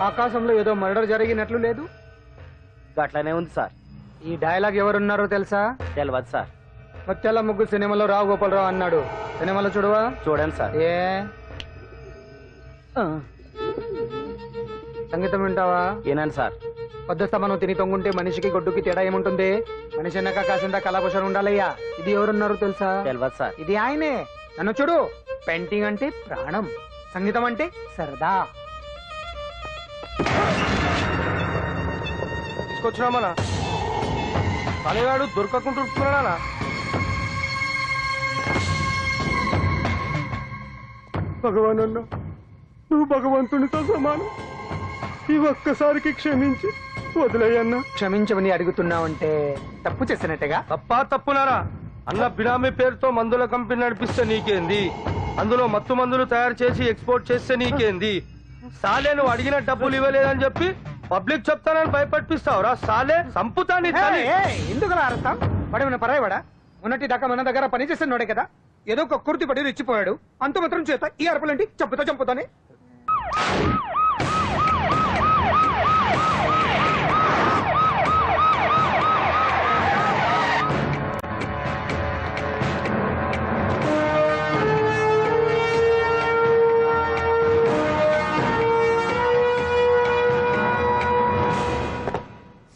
ఆకాశంలో ఏదో మర్డర్ జరిగినట్లు లేదు. అట్లానే ఉంది సార్. ఈ డైలాగ్ ఎవరున్నారో తెలుసా? తెలియదు సార్. ముత్యాల ముగ్గు సినిమాలో రావు గోపాలరావు అన్నాడు. సినిమాలో చూడవా? చూడండి సార్. ఏ సంగీతం వింటావా? ఏనండి సార్. పొద్దుస్తా మనం తిని తొంగుంటే మనిషికి గొడ్డుకి తేడా ఏముంటుంది? మనిషి అన్నాక కాసింత కళాభూషణ ఉండాలయ్యా. ఇది ఎవరున్నారు తెలుసా? తెలియదు సార్. ఇది ఆయనే. నన్ను చూడు. పెయింటింగ్ అంటే ప్రాణం, సంగీతం అంటే సరదా. తీసుకొచ్చినామనా తలగాడు దొరకకుంటున్నాడా? భగవాన్ అన్న, నువ్వు భగవంతునితో సమానం. ఈ ఒక్కసారికి క్షమించి వదిలేయన్నా. క్షమించమని అడుగుతున్నావంటే తప్పు చేసినట్టుగా. తప్పునారా అన్న? బినామీ పేరుతో మందుల కంపెనీ నడిపిస్తే నీకేంది? అందులో మత్తు మందులు తయారు చేసి ఎక్స్పోర్ట్ చేస్తే నీకేంది? సాలే నువ్వు అడిగిన డబ్బులు ఇవ్వలేదని చెప్పి పబ్లిక్ చెప్తానని భయపడిపిస్తావురా? సాలే సంపుతాని. ఎందుకు అర్థం? వాడేమన్నా పరాయవాడా? ఉన్నట్టి దాకా మన దగ్గర పనిచేస్తున్నాడే కదా. ఏదో ఒక కుర్తి పడి రెచ్చిపోయాడు. అంత మాత్రం చేత ఈ అరపలేంటి? చంపుతానే.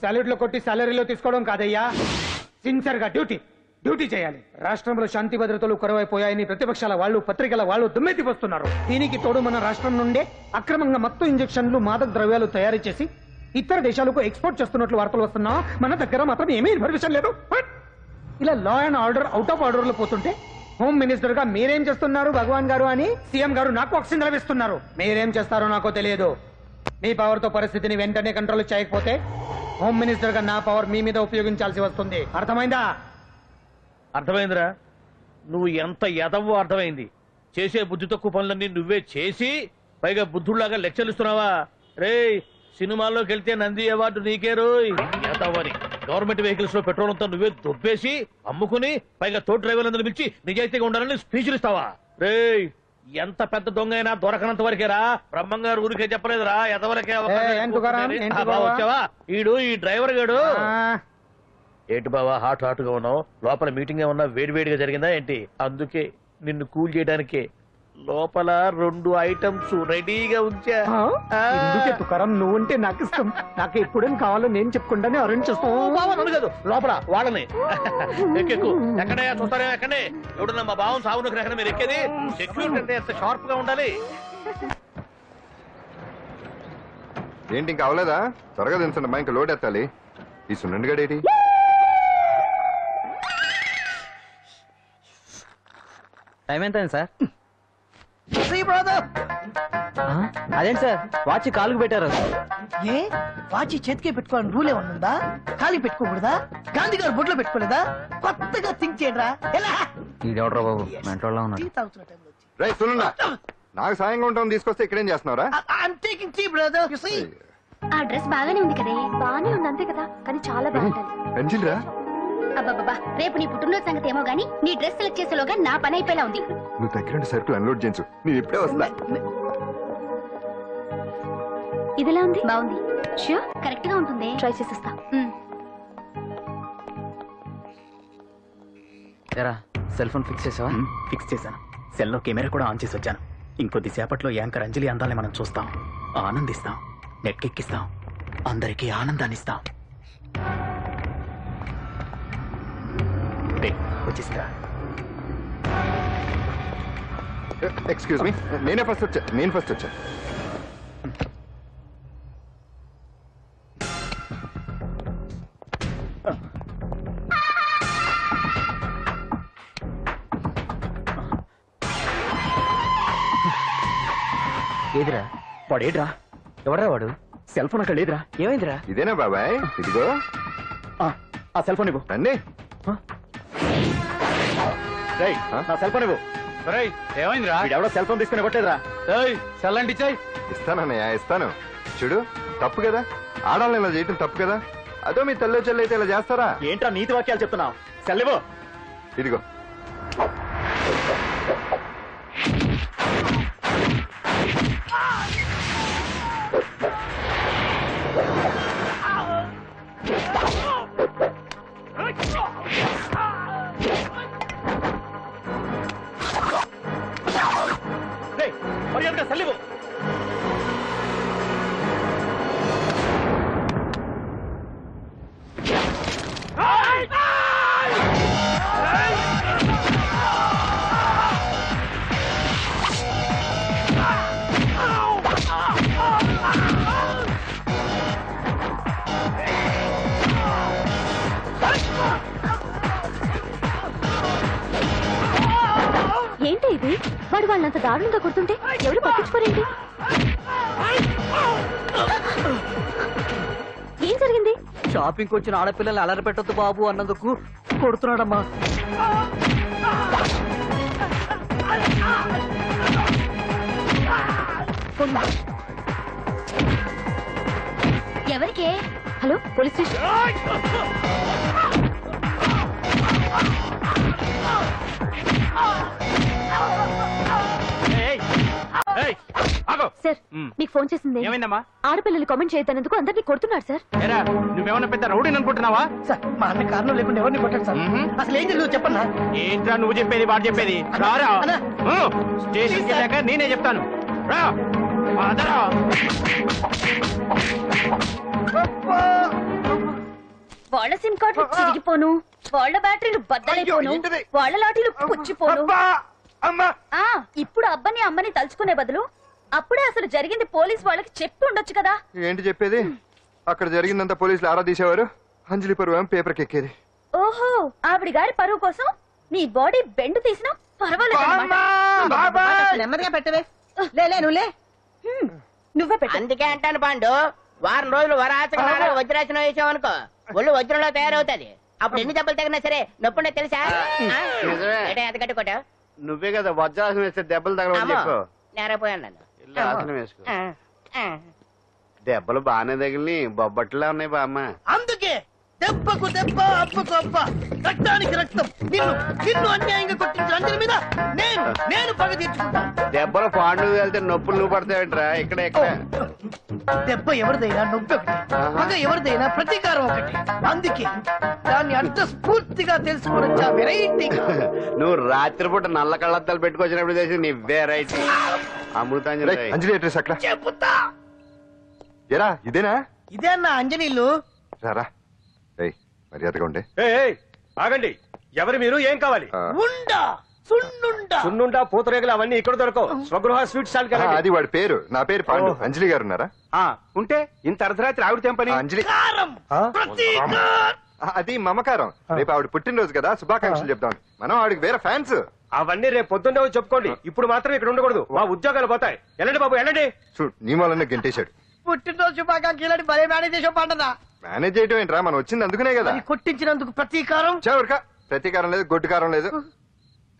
సాలరీలో కొట్టి సాలరీలో తీసుకోవడం కాదయ్యా. సిన్సియర్ గా డ్యూటీ చేయాలి. రాష్ట్రంలో శాంతి భద్రతలు కరువైపోయాయని ప్రతిపక్షాల వాళ్ళు, పత్రికల వాళ్ళు దుమ్మెత్తి వస్తున్నారు. దీనికి తోడు మన రాష్ట్రం నుండే అక్రమంగా మత్తు ఇంజెక్షన్లు, మాదక ద్రవ్యాలు తయారు చేసి ఇతర దేశాలకు ఎక్స్పోర్ట్ చేస్తున్నట్లు వార్తలు వస్తున్నా మన దగ్గర మాత్రం ఏమీ ఇన్ఫర్మేషన్ లేదు. ఇలా law and order out of order లో పోతుంటే హోమ్ మినిస్టర్ గా మీరేం చేస్తున్నారు భగవాన్ గారు అని సీఎం గారు నాకు ఆక్సిజన్ లభిస్తున్నారు. మీరేం చేస్తారో నాకు తెలియదు. మీ పవర్ తో పరిస్థితిని వెంటనే కంట్రోల్ చేయకపోతే హోమ్ మినిస్టర్ గా నా పవర్ మీ మీద ఉపయోగించాల్సి వస్తుంది. అర్థమైందా? అర్థమైందిరా. నువ్వు ఎంత ఎదవో అర్థమైంది. చేసే బుద్ధి తక్కువ పనులన్నీ నువ్వే చేసి పైగా బుద్ధుళ్లాగా లెక్చర్లు ఇస్తున్నావా? రే, సినిమాల్లోకి వెళ్తే నంది అవార్డు నీకే రోయ్. ఎదవని గవర్నమెంట్ వెహికల్స్ లో పెట్రోల్ అంతా నువ్వే దొబ్బేసి అమ్ముకుని పైగా తోటి డ్రైవర్లందరూ పిలిచి నిజాయితీగా ఉండాలని స్పీచ్లు ఇస్తావా? రే, ఎంత పెద్ద దొంగ అయినా దొరకనంత వరకేరా. బ్రహ్మంగారు ఊరికే చెప్పలేదురా, ఎదవలకే. వచ్చావా? ఈడు ఈ డ్రైవర్ గాడు. ఏంటి బావా హాట్ గా ఉన్నావు? లోపల మీటింగ్ ఏమన్నా వేడివేడిగా జరిగిందా ఏంటి? అందుకే నిన్ను కూల్ చేయడానికి లోపల 2 ఐటమ్స్ రెడీగా ఉంచా. తుకారం, నువ్వుంటే నాకు ఇష్టం. నాకు ఎప్పుడేం కావాలో నేను చెప్పుకుంటానే అరేంజ్ చేస్తాను. కాదు, లోపల వాళ్ళని ఎక్కెక్కు. ఎక్కడే చూస్తారే? ఎక్కడే ఎవడన్నా మా బావం సాగునకు ఎక్కడ మీరు ఎక్కేది? సెక్యూరిటీ అంటే ఎంత షార్ప్ గా ఉండాలి. ఏంటి ఇంకా అవలేదా? త్వరగా దించండి మా, ఇంకా లోడ్ ఎత్తాలి. ఈ సున్నండి గడేటి టైం ఎంత సార్? అదేంటి సార్ వాచ్ కాలుకు పెట్టారు? ఏ వాచ్ చేతికే పెట్టుకోవాలని రూల్ ఏమన్నా? ఖాళీ పెట్టుకోకూడదా? గాంధీ గారు బొట్లో పెట్టుకోలేదా? కొత్తగా థింక్ చేయడరా. ఇదెవడరా బాబు మెంటోళ్ళ ఉన్నాడు. నాకు సాయంగా ఉంటాం తీసుకొస్తే ఇక్కడేం చేస్తున్నారా? ఆ డ్రెస్ బాగానే ఉంది కదే. బాగానే ఉంది అంతే కదా, కానీ చాలా బాగుంటుంది. అబ్బాబ్బా, రేపు నీ పుట్టినరోజు సంగతి ఏమో గానీ నీ డ్రెస్ సెలెక్ట్ చేసేలోగా నా పని అయిపోయేలా ఉంది. నువ్వు దగ్గర సరుకులు అన్లోడ్ చేయించు, నేను ఇప్పుడే వస్తా. ఇదిలా ఉంది? బాగుంది. ష్యూర్ కరెక్ట్ గా ఉంటుంది. ట్రై చేసేస్తా. సెల్ ఫోన్ ఫిక్స్ చేసావా? ఫిక్స్ చేశాను. సెల్లో కెమెరా కూడా ఆన్ చేసి వచ్చాను. ఇంకొద్ది సేపట్లో యాంకర్ అంజలి అందాలని మనం చూస్తాం, ఆనందిస్తాం, నెట్కెక్కిస్తాం, అందరికీ ఆనందాన్ని ఇస్తాం. వచ్చేసిందా? ఎక్స్క్యూజ్ మీ, నేను ఫస్ట్ వచ్చా. ఏదిరా వాడేడ్రా? ఎవడరా వాడు? సెల్ ఫోన్ అక్కడ లేదురా. ఏమైందిరా? ఇదేనా బాబాయ్? ఇదిగో ఆ సెల్ ఫోన్ ఇవ్వు. రండి. నా సెల్ ఫోన్ ఇవ్వు. ఏమైందిరా? ఎవడో సెల్ ఫోన్ తీసుకుని ఇవ్వట్లేదురా. సెల్ అంటే ఇచ్చాయి. ఇస్తానన్నయ్య, ఇస్తాను. చూడు, తప్పు కదా, ఆడాలని ఇలా చేయటం తప్పు కదా. అదో మీ తల్లి చెల్లి అయితే ఇలా చేస్తారా? ఏంట్రా నీతి వాక్యాలు చెప్తున్నావు? సెల్ ఇవ్వు. ఇదిగో. వాడు వాళ్ళంత దారుణంగా కొడుతుంటే ఎవరు పట్టించుకోరేంటి? ఏం జరిగింది? షాపింగ్ వచ్చిన ఆడపిల్లల్ని అలర పెట్టొద్దు బాబు అన్నందుకు కొడుతున్నాడమ్మా. ఎవరికే? Hello, police station. సార్, మీకు ఫోన్ చేసింది ఏమైందమ్మా? ఆడపిల్లలు కామెంట్ చేయొద్దన్నందుకు అందరినీ కొడుతున్నాడు సార్. నువ్వేమన్నా పెద్ద రౌడీని అనుకుంటున్నావా? సార్ మా అన్న కారణం లేకుండా ఎవరిని కొట్టాడు సార్. అసలు ఏం జరిగిందో చెప్పన్నా. ఏంట్రా నువ్వు చెప్పేది వాడు చెప్పేది? రారా అన్నా. స్టేషన్కి వెళ్ళాక నేనే చెప్తాను. రా పదరా. వాళ్ళ సిమ్ కార్డులు చిరిగిపోను, వాళ్ళ బ్యాటరీలు బద్దలైపోను, వాళ్ళ లాఠీలు పుచ్చిపోను. ఇప్పుడు అబ్బని అమ్మని తలుచుకునే బదులు అప్పుడే అసలు జరిగింది పోలీస్ వాళ్ళకి చెప్పి ఉండొచ్చు కదా. ఏంటి చెప్పేది? అక్కడ జరిగిందంతా పోలీసులు ఆరా తీసేవారు, అంజలి పరువు పేపర్కి ఎక్కేది. ఓహో, ఆవిడ గారి పరువు కోసం నీ బాడీ బెండ్ తీసినా పర్వాలేదు. నెమ్మదిగా పెట్టవే. లే నువ్వులే. నువ్వే పెట్టు. అందుకే అంటాను పాండు, వారం రోజులు వరాచక వజ్రాసనం వేసావనుకో ఒళ్ళు వజ్రంలో తయారవుతుంది. అప్పుడు ఎన్ని దెబ్బలు తగినా సరే నొప్పుండే తెలుసా? ఎంత కట్టుకోట నువ్వే కదా వజ్రాసనం వేస్తే దెబ్బలు తగలవని చెప్పు. నేరైపోయాను నన్ను. ఆసనం వేసుకో. దెబ్బలు బాగానే తగిలి బొబ్బట్లా ఉన్నాయి బామ్మ. అందుకే దెబ్బకు దెబ్బ, అబ్బకు అబ్బ, రక్తానికి రక్తం. నిన్ను అన్యాయంగా కొట్టించిన అంజలి మీద నేను పగ తీర్చుకుంటాను. దెబ్బలు పాండు వెళ్తే నొప్పులు నువ్వు పడతాయంటరా. ఇక్కడ దెబ్బ ఎవరిదైనా నొప్పి ఒకటి, పగ ఎవరిదైనా ప్రతీకారం ఒకటి. అందుకే దాన్ని అర్థ స్ఫూర్తిగా తెలుసుకోవచ్చా వెరైటీ. నువ్వు రాత్రిపూట నల్ల కళ్ళద్దాలు పెట్టుకొచ్చినప్పుడు చేసి నీ వెరైటీ అమృతాంజలి. అంజలి అడ్రస్ అక్కడ చెబుతా. ఎరా ఇదేనా? ఇదే అన్న అంజనీలు. రారా మర్యాదగా ఉండే. ఆగండి, ఎవరు మీరు? ఏం కావాలి? ఉండా సున్నుండా సున్నుండా పూతరేగలు అవన్నీ ఇక్కడ దొరకవు. స్వగృహ స్వీట్ స్టాల్ కదా. అది వాడి పేరు. నా పేరు పాండు. అంజలి గారు ఉన్నారా? ఉంటే ఇంత అర్ధరాత్రి ఆవిడ తెంపని. అంజలి కారం ప్రతీకారం. అది మమకారం. రేపు ఆవిడ పుట్టినరోజు కదా, శుభాకాంక్షలు చెప్తాం. మనం ఆవిడకి వేరే ఫ్యాన్స్. అవన్నీ రేపు పొద్దున్నే వచ్చి చెప్పుకోండి. ఇప్పుడు మాత్రం ఇక్కడ ఉండకూడదు, మా ఉద్యోగాలు పోతాయి. వెళ్ళండి బాబు వెళ్ళండి. చూడు, నీ వల్లనే గెంటేశాడు. పుట్టినరోజు శుభాకాంక్షలు భలే మేనేజ్ చేసావు పంటదా. మేనేజ్ చేయటం ఏంట్రా, మనం వచ్చింది అందుకునే కదా. కొట్టించినందుకు ప్రతీకారం. చవరికా ప్రతీకారం లేదు, గొడ్డుకారం లేదు.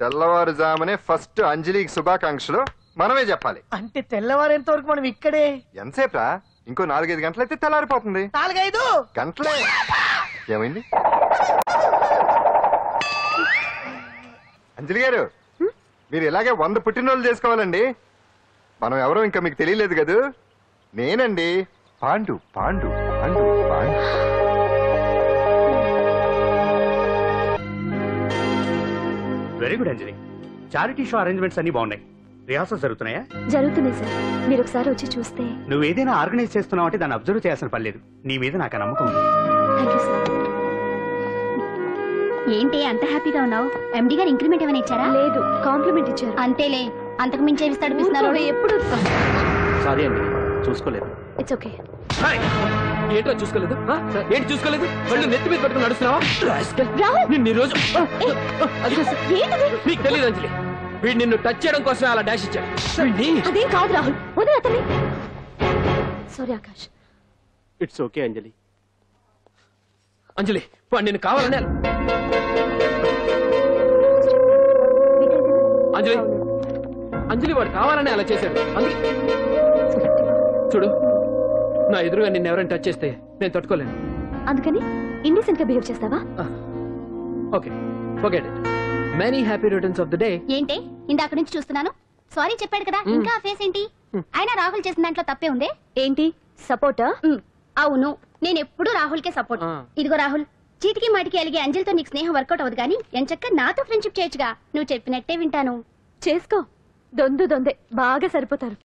తెల్లవారుజామునే ఫస్ట్ అంజలికి శుభాకాంక్షలు మనమే చెప్పాలి. అంటే తెల్లవారేంత వరకు మనం ఇక్కడే. ఎంతసేపురా? ఇంకో 4-5 గంటలైతే తెల్లారిపోతుంది. 4-5 గంటలే. ఏమైంది? అంజలి గారు, మీరు ఇలాగే 100 పుట్టినరోజులు చేసుకోవాలండి. మనం ఎవరో ఇంకా మీకు తెలియలేదు కదా. నేనండి, పాండు పాండు పాండు పాండు. వెరీ గుడ్ అంజలి. చారిటీ షో అరేంజ్మెంట్స్ అన్ని బాగున్నాయి. రిహార్సల్స్ జరుగుతున్నాయా? జరుగుతున్నాయి సార్, మీరు ఒకసారి వచ్చి చూస్తే. నువ్వు ఏదైనా ఆర్గనైజ్ చేస్తున్నావు అంటే దాన్ని అబ్జర్వ్ చేయాల్సిన పని లేదు. నీ మీద నాకు నమ్మకం ఉంది. Thank you sir. ఏంటి అంత హ్యాపీగా ఉన్నావు? ఎండి గారు ఇంక్రిమెంట్ ఏమైనా ఇచ్చారా? లేదు, కాంప్లిమెంట్ ఇచ్చారు. అంతేలే, అంతకు మించి ఇస్తాడు. ఎప్పుడు సారీ అండి, చూసుకోలేదు. It's okay. ఏంటో చూసుకోలేదు? ఏంటి చూసుకోలేదు? వాళ్ళు నెత్తి మీద పట్టుకుని నడుస్తున్నావా? నిన్ను ఈ రోజు నీకు తెలియదు అంజలి, వీడు నిన్ను టచ్ చేయడం కోసం అలా డాష్ ఇచ్చాడు. అదేం కాదు రాహుల్, వదిలే అతని. సారీ ఆకాష్. ఇట్స్ ఓకే అంజలి. అంజలి వాడు నిన్ను కావాలనే. అంజలి అంజలి వాడు కావాలని అలా చేశాడు. అందుకే చూడు, నా ఎదురుగా నిన్ను ఎవరైనా టచ్ చేస్తే నేను తట్టుకోలేను. అందుకని ఇండిసెంట్ గా బిహేవ్ చేస్తావా? Okay, forget it. Many happy returns of the day. ఏంటి ఇందాక నుంచి చూస్తున్నాను? సారీ చెప్పాడు కదా, ఇంకా ఫేస్ ఏంటి? అయినా రాహుల్ చేసిన దాంట్లో తప్పే ఉంది. ఏంటి సపోర్టా? అవును, నేను ఎప్పుడు రాహుల్ కే సపోర్ట్. ఇదిగో రాహుల్, చీటికి మాటికి అలిగే అంజలితో నీకు స్నేహం వర్కౌట్ అవ్వదు కానీ ఎంచక్క నాతో ఫ్రెండ్షిప్ చేయొచ్చుగా. నువ్వు చెప్పినట్టే వింటాను. చేసుకో, దొందే బాగా సరిపోతారు.